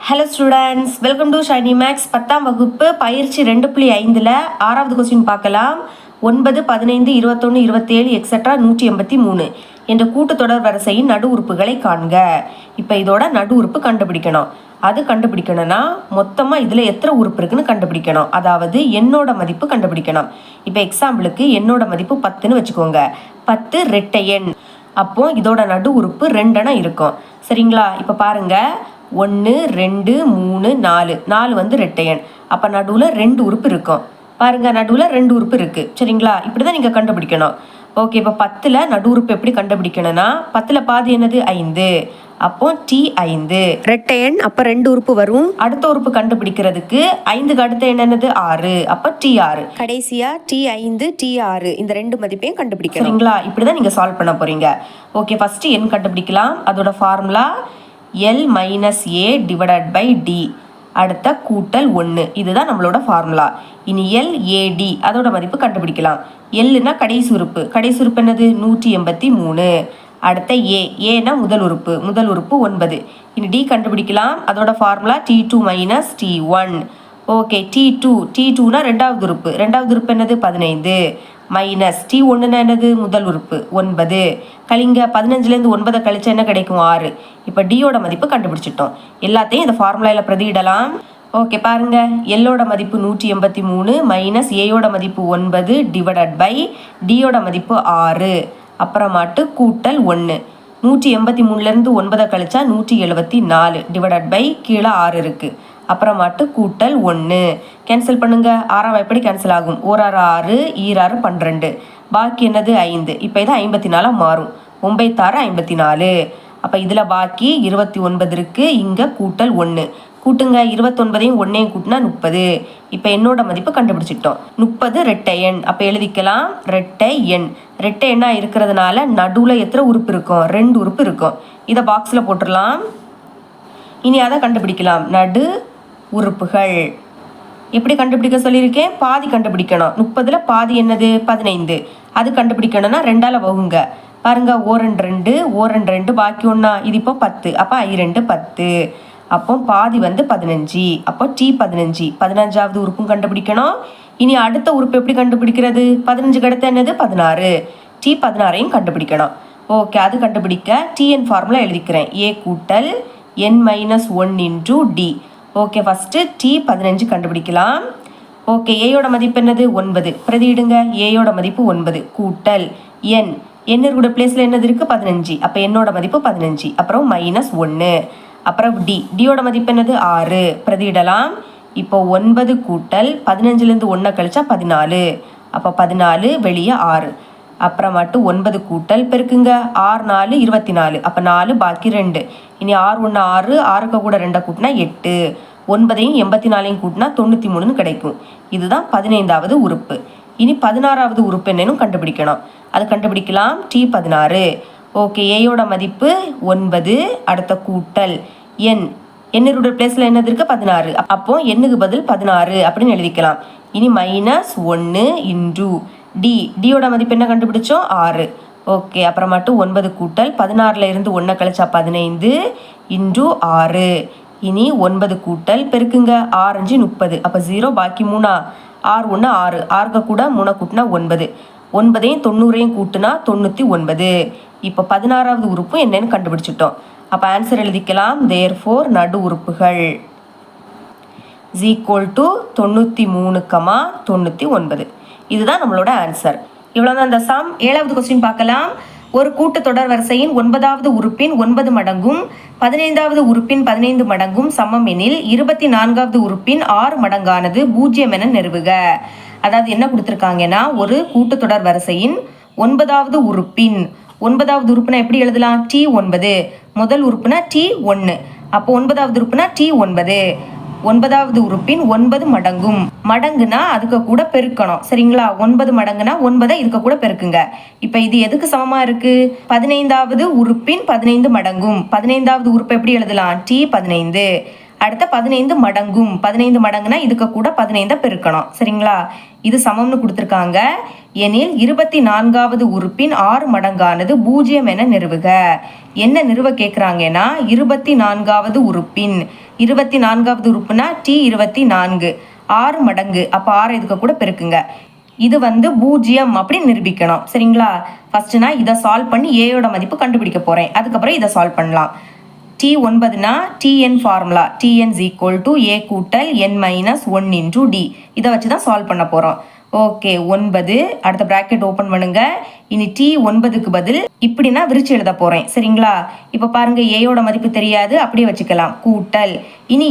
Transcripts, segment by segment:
Hello students, welcome to Shiny Max. 10ஆம் வகுப்பு பயிற்சி 2.5ல் 6வது கொஸ்டின் பார்க்கலாம். 9, 15, 21, 27 எக்ஸெட்ரா 183 என்ற கூட்டுத்தொடர் வரிசையின் நடு உறுப்புகளை காண்க. இப்போ இதோட நடு உறுப்பு கண்டுபிடிக்கணும். அது கண்டுபிடிக்கணும்னா மொத்தமாக இதில் எத்தனை உறுப்பு இருக்குன்னு கண்டுபிடிக்கணும். அதாவது எண்ணோட மதிப்பு கண்டுபிடிக்கணும். இப்போ எக்ஸாம்பிளுக்கு எண்ணோட மதிப்பு 10ன்னு வச்சுக்கோங்க. 10 ரெட்டை எண். அப்போ இதோட நடு உறுப்பு 2 இருக்கும். சரிங்களா? இப்போ பாருங்க, 1 2 3 4 4 வந்து ரெட்டை எண். அப்போ நடுவில் 2 உறுப்பு இருக்கும். பாருங்க, நடுவில் 2 உறுப்பு இருக்கு. சரிங்களா? இப்படி தான் நீங்கள் கண்டுபிடிக்கணும். ஓகே, இப்போ 10ல் நடு உறுப்பு எப்படி கண்டுபிடிக்கணும்னா 10ல் பாதி என்னது 5. அப்போ T5 ரெட்டை எண். அப்போ 2 உறுப்பு வரும். அடுத்த உறுப்பு கண்டுபிடிக்கிறதுக்கு 5க்கு அடுத்த எண் என்னது 6. அப்போ T6. கடைசியா T5 T6 இந்த 2 மதிப்பையும் கண்டுபிடிக்கணும். சரிங்களா? இப்படி தான் நீங்கள் சால்வ் பண்ண போறீங்க. ஓகே, ஃபர்ஸ்ட் எண் கண்டுபிடிக்கலாம். அதோட formula L minus A divided by D. அடுத்த கூட்டல் 1. இதுதான் நம்மளோட ஃபார்முலா. இனி LAD அதோட மதிப்பு கண்டுபிடிக்கலாம். Lனா கடைசி உறுப்பு. கடைசி உறுப்பு என்னது 183. அடுத்த ஏனா முதல் உறுப்பு. முதல் உறுப்பு 9. இனி D கண்டுபிடிக்கலாம். அதோட formula T2 minus T1. Okay, T2னா ரெண்டாவது உறுப்பு. ரெண்டாவது உறுப்பு என்னது 15 மைனஸ் T1னா என்னது முதல் உறுப்பு 9. கழிங்க, 15லேருந்து 9 கழிச்சா என்ன கிடைக்கும் 6. இப்போ டியோட மதிப்பு கண்டுபிடிச்சிட்டோம். எல்லாத்தையும் இந்த ஃபார்முலாவில் பிரதியிடலாம். ஓகே, பாருங்க, எல்லோட மதிப்பு 183 மைனஸ் ஏயோட மதிப்பு 9 டிவைடட் பை டியோட மதிப்பு 6. அப்புறமாட்டு கூட்டல் 1. 183லேருந்து 9 கழிச்சா 174 டிவைடட் பை கீழே 6 இருக்குது. அப்புறமாட்டு கூட்டல் 1. கேன்சல் பண்ணுங்க. 6 எப்படி கேன்சல் ஆகும்? 1 6 6 12. பாக்கி என்னது 5. இப்போ இது 54 மாறும். 9 54. அப்போ இதில் பாக்கி 29 இருக்கு. இங்கே கூட்டல் 1. கூட்டுங்க, 29ஐயும் 1ஐயும் கூட்டினா 30. இப்போ என்னோட மதிப்பு கண்டுபிடிச்சிட்டோம். 30 ரெட்டை எண். அப்போ எழுதிக்கலாம் ரெட்டை எண். ரெட்டை எண்ணா இருக்கிறதுனால நடுவில் எத்தனை உறுப்பு இருக்கும்? 2 உறுப்பு இருக்கும். இதை பாக்ஸில் போட்டுடலாம். இனி அதை கண்டுபிடிக்கலாம். நடு உறுப்புகள் எப்படி கண்டுபிடிக்க சொல்லியிருக்கேன்? பாதி கண்டுபிடிக்கணும். 30ல் பாதி என்னது 15. அது கண்டுபிடிக்கணும்னா 2ஆல் வகுங்க. பாருங்க, 2 2 பாக்கி ஒன்றா. இது இப்போ 10. அப்போ 2 10. அப்போ பாதி வந்து 15. அப்போ T15. 15வது உறுப்பும் கண்டுபிடிக்கணும். இனி அடுத்த உறுப்பு எப்படி கண்டுபிடிக்கிறது? 15க்கு அடுத்த என்னது 16. T16ஐயும் கண்டுபிடிக்கணும். ஓகே, அது கண்டுபிடிக்க TN ஃபார்முலா எழுதிக்கிறேன். A கூட்டல் N minus 1 into D. Okay, first T15 கண்டுபிடிக்கலாம். ஓகே, ஏயோட மதிப்பு என்னது 9. பிரதியிடுங்க. ஏயோட மதிப்பு 9 கூட்டல் N. என்னோட பிளேஸில் என்னது இருக்குது 15. அப்போ என்னோட மதிப்பு 15. அப்புறம் மைனஸ் 1. அப்புறம் டியோட மதிப்பு என்னது 6. பிரதியிடலாம். இப்போ 9 கூட்டல் 15லேருந்து 1 கழிச்சா 14. அப்போ 14 வெளியே 6. அப்புறமாட்டு 9 கூட்டல் பெருக்குங்க. 6 4 24. அப்போ 4 பாக்கி 2. இனி 6 1 6. 6க்கு கூட 2 கூட்டினா 8. 9ஐயும் 84ஐயும் கூட்டினா 93ன்னு கிடைக்கும். இதுதான் 15வது உறுப்பு. இனி 16வது உறுப்பு என்னன்னு கண்டுபிடிக்கணும். அது கண்டுபிடிக்கலாம். T16. ஓகே, ஏயோட மதிப்பு 9. அடுத்த கூட்டல் N. என்னோட பிளேஸில் என்னது இருக்குது 16. அப்போ எண்ணுக்கு பதில் 16 அப்படின்னு எழுதிக்கலாம். இனி மைனஸ் 1 இன்டூ டியோட மதிப்பு என்ன கண்டுபிடிச்சோம் 6. ஓகே, அப்புறமாட்டு 9 கூட்டல் 16ல் இருந்து 1 கழிச்சா 15 இன்டூ 6. இனி 9 கூட்டல் பெருக்குங்க. 6 5 30. அப்போ 0 பாக்கி 3. 6 1 6. 6க்கு கூட 3 கூட்டினா 9. 9ஐயும் 90ஐயும் கூட்டினா 99. இப்போ 16வது உறுப்பு என்னன்னு கண்டுபிடிச்சிட்டோம். அப்போ ஆன்சர் எழுதிக்கலாம். தேர்ஃபோர் நடு உறுப்புகள் is equal to 93,99. இதுதான் நம்மளோட ஆன்சர். இவ்வளோதான் இந்த சம். 7வது கொஸ்டின் பார்க்கலாம். ஒரு கூட்டு தொடர் வரிசையின் 9வது உறுப்பின் 9 மடங்கும் 15வது உறுப்பின் 15 மடங்கும் சமம் எனில் 24வது உறுப்பின் 6 மடங்கானது 0 என நிறுவுக. அதாவது என்ன கொடுத்துருக்காங்கன்னா, ஒரு கூட்டு தொடர் வரிசையின் 9வது உறுப்பின் 9வது உறுப்புனா எப்படி எழுதலாம்? T9. முதல் உறுப்புனா T1. அப்போ 9வது உறுப்புனா T9. 9வது உறுப்பின் 9 மடங்கும். மடங்குனா அதுக்கு கூட பெருக்கணும். சரிங்களா? 9 மடங்குனா 9 இதுக்கு கூட பெருக்குங்க. இப்போ இது எதுக்கு சமமாக இருக்கு? 15வது உறுப்பின் 15 மடங்கும். 15வது உறுப்பு எப்படி எழுதலாம்? T15. அடுத்த 15 மடங்கும், 15 மடங்குனா இதுக்கு கூட 15 பெருக்கணும். சரிங்களா? இது சமம்னு கொடுத்துருக்காங்க. எனில் 24வது உறுப்பின் 6 மடங்கானது 0 என நிறுவுக. என்ன நிறுவ கேட்குறாங்கன்னா 24வது உறுப்பின், 24வது உறுப்புனா T24 6 மடங்கு, அப்போ 6 இதுக்கு கூட பெருக்குங்க. இது 0 அப்படி நிரூபிக்கணும். சரிங்களா? ஃபர்ஸ்ட் நான் இதை சால்வ் பண்ணி ஏயோட மதிப்பு கண்டுபிடிக்க போகிறேன். அதுக்கப்புறம் இதை சால்வ் பண்ணலாம். T9னா Tn ஃபார்முலா, Tn = A கூட்டல் n மைனஸ் 1 இன்டூ டி. இதை வச்சு தான் சால்வ் பண்ண போகிறோம். ஓகே, 9 அடுத்த ப்ராக்கெட் ஓப்பன் பண்ணுங்க. இனி T9க்கு பதில் இப்படி நான் விரிச்சு எழுத போகிறேன். சரிங்களா? இப்போ பாருங்க, ஏயோட மதிப்பு தெரியாது, அப்படியே வச்சுக்கலாம். கூட்டல் இனி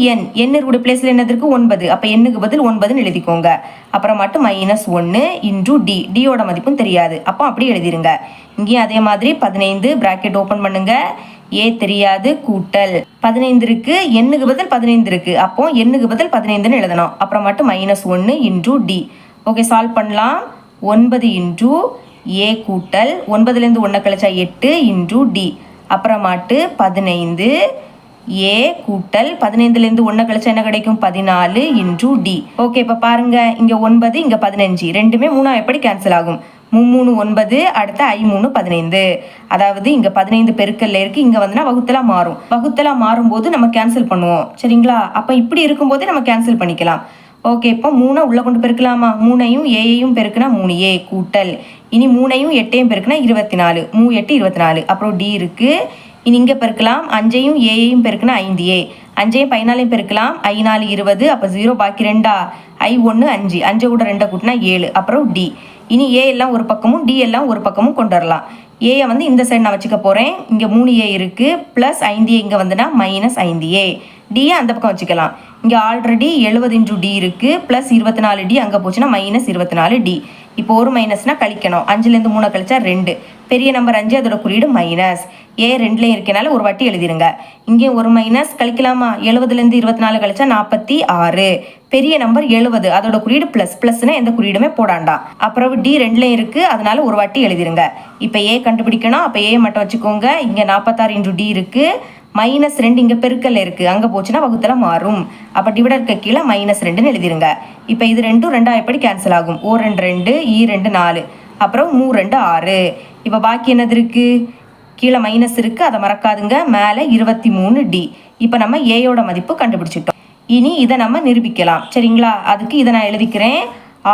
n உடைய பிளேஸில் என்னதுக்கு 9, அப்போ என்னுக்கு பதில் 9ன்னு எழுதிக்கோங்க. அப்புறம் மட்டும் -1 இன்டூ டி, டியோட மதிப்பும் தெரியாது, அப்போ அப்படியே எழுதிருங்க. இங்கேயும் அதே மாதிரி 15 ப்ராக்கெட் ஓப்பன் பண்ணுங்க. ஏ தெரியாது, கூட்டல் 15 இருக்கு, எண்ணுக்கு பதில் 15 இருக்கு, அப்போ எண்ணுக்கு பதில் 15ன்னு எழுதணும். அப்புறம் மட்டும் -1 இன்டூ டி. ஓகே, சால்வ் பண்ணலாம். 9 இன்டூ ஏ கூட்டல் 9லேருந்து 1 கழிச்சா 8 இன்டூ டி. அப்புறமாட்டு 15 ஏ கூட்டல் 15லேருந்து 1 கழிச்சா என்ன கிடைக்கும் 14 இன்டூ டி. ஓகே, இப்போ பாருங்க, இங்கே 9 இங்கே 15 ரெண்டுமே 3 எப்படி கேன்சல் ஆகும்? 3 9, அடுத்த I3 15. அதாவது இங்கே 15 பெருக்கல்ல இருக்கு, இங்கே வகுத்தலா மாறும். வகுத்தலா மாறும்போது நம்ம கேன்சல் பண்ணுவோம். சரிங்களா? அப்போ இப்படி இருக்கும்போது நம்ம கேன்சல் பண்ணிக்கலாம். ஓகே, இப்போ 3 உள்ள கொண்டு பெருக்கலாமா? 3ஐயும் ஏயையும் பெருக்குனா 3a கூட்டல் இனி 3ஐயும் 8ஐயும் பெருக்குனா 24, 3 8 24. அப்புறம் டி இருக்கு. இனி இங்கே பெருக்கலாம். 5ஐயும் ஏயையும் பெருக்குனா 5a, 5ஐயும் 14ஐயும் பெருக்கலாம். I4 20, அப்போ 0 பாக்கி 2, I1 5, 5 கூட 2 கூட்டினா 7. அப்புறம் டி. இனி ஏ எல்லாம் ஒரு பக்கமும் டி எல்லாம் ஒரு பக்கமும் கொண்டு வரலாம். ஏயை இந்த சைடு நான் வச்சுக்க போகிறேன். இங்கே 3a இருக்குது, ப்ளஸ் 5a இங்கே -5a. டியை அந்த பக்கம் வச்சுக்கலாம். இங்கே ஆல்ரெடி 70 இன்டூ டி இருக்குது, ப்ளஸ் 24 டி அங்கே போச்சுன்னா -24 டி. இப்போ ஒரு மைனஸ்னா கழிக்கணும். 5லேருந்து 3 கழிச்சா 2, பெரிய நம்பர் 5, அதோட குறியீடு மைனஸ். ஏ 2லையும் இருக்கனால ஒரு வாட்டி எழுதிருங்க. இங்கே ஒரு மைனஸ் கழிக்கலாமா? 70லேருந்து 24 கழிச்சா 46, பெரிய நம்பர் 70, அதோட குறியீடு ப்ளஸ். ப்ளஸ்னா எந்த குறியீடுமே போடாண்டா. அப்புறம் டி 2லையும் இருக்கு, அதனால ஒரு வாட்டி எழுதிருங்க. இப்போ ஏ கண்டுபிடிக்கணும். அப்போ ஏ மட்டும் வச்சுக்கோங்க. இங்கே 46 இன்டூ டி இருக்கு, -2 இங்கே பெருக்கல்ல இருக்கு, அங்கே போச்சுன்னா வகுத்தல மாறும். அப்போ டிவிடருக்கு கீழே -2ன்னு எழுதிருங்க. இப்போ இது 2 எப்படி கேன்சல் ஆகும்? ஓ 2 2, ஈ 2 4, அப்புறம் 3 2 6. இப்போ பாக்கி என்னது இருக்கு? கீழே மைனஸ் இருக்கு, அதை மறக்காதுங்க. மேலே 23 டி. இப்போ நம்ம ஏயோட மதிப்பு கண்டுபிடிச்சிட்டோம். இனி இதை நம்ம நிரூபிக்கலாம். சரிங்களா? அதுக்கு இதை நான் எழுதிக்கிறேன்.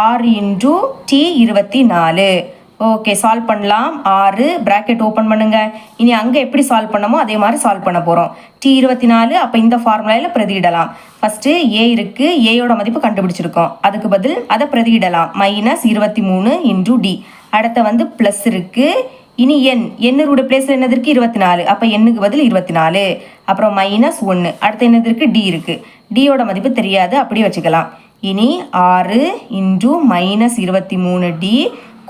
6 இன்டூ T24. ஓகே, சால்வ் பண்ணலாம். 6 ப்ராக்கெட் ஓப்பன் பண்ணுங்க. இனி அங்கே எப்படி சால்வ் பண்ணமோ அதே மாதிரி சால்வ் பண்ண போகிறோம். T24, அப்போ இந்த ஃபார்முலாவில் பிரதியிடலாம். ஃபஸ்ட்டு ஏ இருக்குது, ஏயோட மதிப்பு கண்டுபிடிச்சிருக்கோம். அதுக்கு பதில் அதை பிரதியிடலாம். -23 இன்டூ டி. அடுத்த ப்ளஸ் இருக்குது. இனி என்னோட பிளேஸில் என்னது இருக்குது? 24, அப்போ எண்ணுக்கு பதில் 24. அப்புறம் -1, அடுத்து என்னது இருக்குது? டி இருக்குது. டியோட மதிப்பு தெரியாது, அப்படியே வச்சுக்கலாம். இனி 6 இன்டூ -23 டி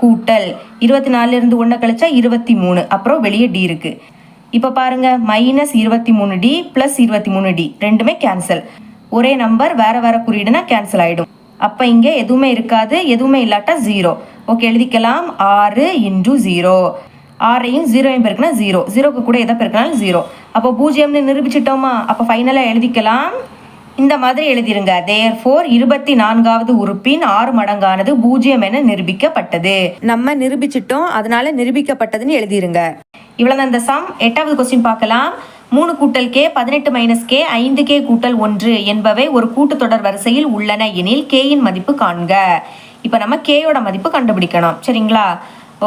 கூட்டல் 24லேருந்து 1 கழிச்சா 23, அப்புறம் வெளியே டி இருக்கு. இப்போ பாருங்க, -23 டி ப்ளஸ் 23 டி ரெண்டுமே கேன்சல். ஒரே நம்பர் வேற வேற குறியீடுனா கேன்சல் ஆகிடும். அப்போ இங்கே எதுவுமே இருக்காது, எதுவுமே இல்லாட்டா 0. ஓகே, எழுதிக்கலாம். 6 இன்டூ 0, 6ஐயும் 0ஐயும் பெருக்குனா 0, 0க்கு கூட எதை பெருக்கினாலும் 0. அப்போ 0ன்னு நிரூபிச்சிட்டோமா? அப்போ ஃபைனலாக எழுதிக்கலாம். இந்த மாதிரி எழுதிருங்க. தேர்ஃபோர் 24வது உறுப்பின் 6 மடங்கானது 0 என நிரூபிக்கப்பட்டது. நம்ம நிரூபிச்சிட்டோம், அதனால நிரூபிக்கப்பட்டதுன்னு எழுதிருங்க. இவ்வளவுதான் இந்த சம். 8வது கொஸ்டின் பார்க்கலாம். 3 கூட்டல் கே 18 மைனஸ் கே 5k கூட்டல் 1 என்பவை ஒரு கூட்டுத்தொடர் வரிசையில் உள்ளன எனில் கேயின் மதிப்பு காண்க. இப்போ நம்ம கேயோட மதிப்பு கண்டுபிடிக்கணும். சரிங்களா?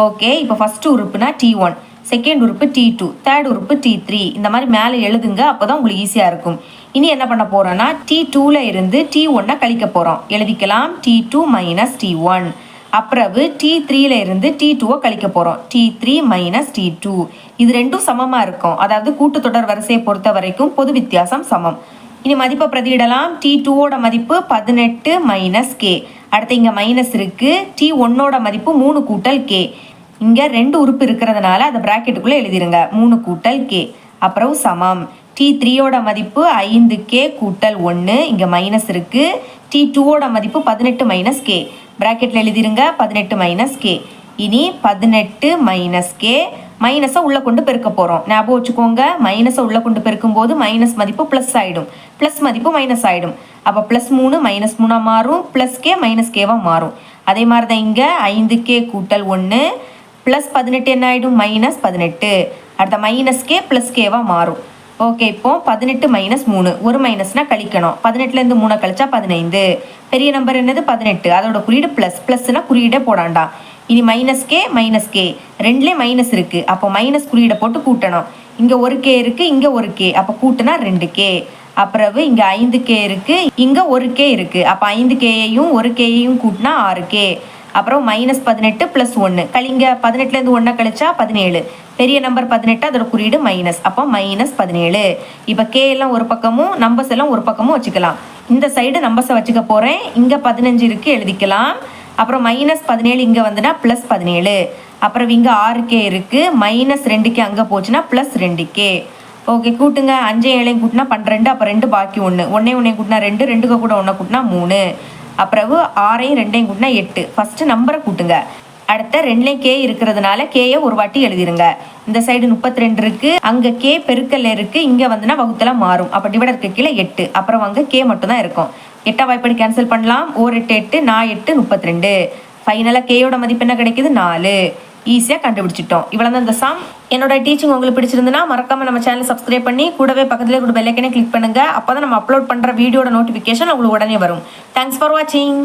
ஓகே, இப்போ ஃபர்ஸ்ட் உறுப்புனா T1, செகண்ட் உறுப்பு T2, தேர்ட் உறுப்பு T3. இந்த மாதிரி மேலே எழுதுங்க, அப்போதான் உங்களுக்கு ஈஸியாக இருக்கும். இனி என்ன பண்ண போறோம்னா T2ல இருந்து T1 கழிக்க போறோம். எழுதிக்கலாம். T2 minus T1. அப்புறவு T3ல இருந்து T2 கழிக்க போறோம். T3 minus T2. இது ரெண்டும் சமமா இருக்கும். அதாவது கூட்டுத்தொடர் வரிசையை பொறுத்த வரைக்கும் பொது வித்தியாசம் சமம். இனி மதிப்பை பிரதியிடலாம். T2ஓட மதிப்பு 18 மைனஸ் கே. அடுத்து இங்க மைனஸ் இருக்கு. T1ஓட மதிப்பு 3 கூட்டல் கே. இங்க 2 உறுப்பு இருக்கிறதுனால அதை பிராக்கெட்டுக்குள்ள எழுதிருங்க. 3 கூட்டல் கே. அப்புறம் சமம். T3ஓட மதிப்பு 5k கூட்டல் 1, இங்க மைனஸ் இருக்கு. T2ஓட மதிப்பு 18 மைனஸ் கே. பிராக்கெட்ல எழுதிருங்க. 18 minus K. இனி 18 மைனஸ் கே மைனஸை உள்ளே கொண்டு பெருக்க போகிறோம். ஞாபகம் வச்சுக்கோங்க, மைனஸை உள்ளே கொண்டு பெருக்கும்போது மைனஸ் மதிப்பு ப்ளஸ் ஆகிடும், ப்ளஸ் மதிப்பு மைனஸ் ஆகிடும். அப்போ +3 -3 மாறும், +k -kவாக மாறும். அதே மாதிரி தான் இங்கே 5k கூட்டல் 1 +18 என்ன ஆகிடும், -18. அடுத்த -k +kவாக மாறும். ஓகே, இப்போ 18 -3 ஒரு மைனஸ்னால் கழிக்கணும். 18லேருந்து 3 கழிச்சா 15. பெரிய நம்பர் என்னது 18, அதோட குறியீடு +ப்ளஸ்னால் குறியீடே போடாண்டா. இனி -k ரெண்டுலேயும் மைனஸ் இருக்குது, அப்போ மைனஸ் குறியீடை போட்டு கூட்டணும். இங்கே ஒரு k இருக்குது, இங்கே ஒரு k, அப்போ கூட்டினா 2k. அப்புறம் இங்கே 5k இருக்குது, இங்கே ஒரு k இருக்குது, அப்போ 5kயையும் 1kயையும் கூட்டினா 6k. அப்புறம் -18 + 1 கழிங்க. 18லேருந்து 1 கழிச்சா 17. பெரிய நம்பர் 18, அதோட குறியீடு மைனஸ், அப்போ -17. இப்போ k எல்லாம் ஒரு பக்கமும் நம்பர்ஸ் எல்லாம் ஒரு பக்கமும் வச்சுக்கலாம். இந்த சைடு நம்பர்ஸை வச்சுக்க போகிறேன். இங்கே 15 இருக்குது, எழுதிக்கலாம். அப்புறம் -17 இங்கே வந்துன்னா +17. அப்புறம் இங்கே 6k இருக்குது, -2k அங்கே போச்சுன்னா +2k. ஓகே, கூட்டுங்க. 5 7 கூட்டினா 12, அப்போ 2 பாக்கி 1, 1 கூட்டினா 2, 2 கூட 1 கூட்டினா 3. அப்புறம் 6 2 கூட்டினா 8. ஃபஸ்ட்டு நம்பரை கூட்டுங்க. அடுத்த 2லேயும் k இருக்கிறதுனால கேயை ஒரு வாட்டி எழுதிருங்க. இந்த சைடு 32 இருக்குது, அங்கே k பெருக்கல்ல இருக்குது, இங்கே வந்துன்னா வகுத்தலாம் மாறும். அப்போ டிவைடருக்கு கீழே 8, அப்புறம் அங்கே k மட்டும்தான் இருக்கும். 8 வாய்ப்படி கேன்சல் பண்ணலாம். 1 8 8, 4 8 32. ஃபைனலாக கேயோட மதிப்பு என்ன கிடைக்குது, 4. ஈஸியாக கண்டுபிடிச்சிட்டோம். இவ்வளோ தான் இந்த சம். என்னோட டீச்சிங் உங்களுக்கு பிடிச்சிருந்துன்னா மறக்காமல் நம்ம சேனலை சப்ஸ்கிரைப் பண்ணி கூடவே பக்கத்தில் கூட பெல் ஐக்கனை கிளிக் பண்ணுங்கள். அப்போ தான் நம்ம அப்லோட் பண்ணுற வீடியோட நோட்டிஃபிகேஷன் உங்களுக்கு உடனே வரும். தேங்க்ஸ் ஃபார் வாட்சிங்.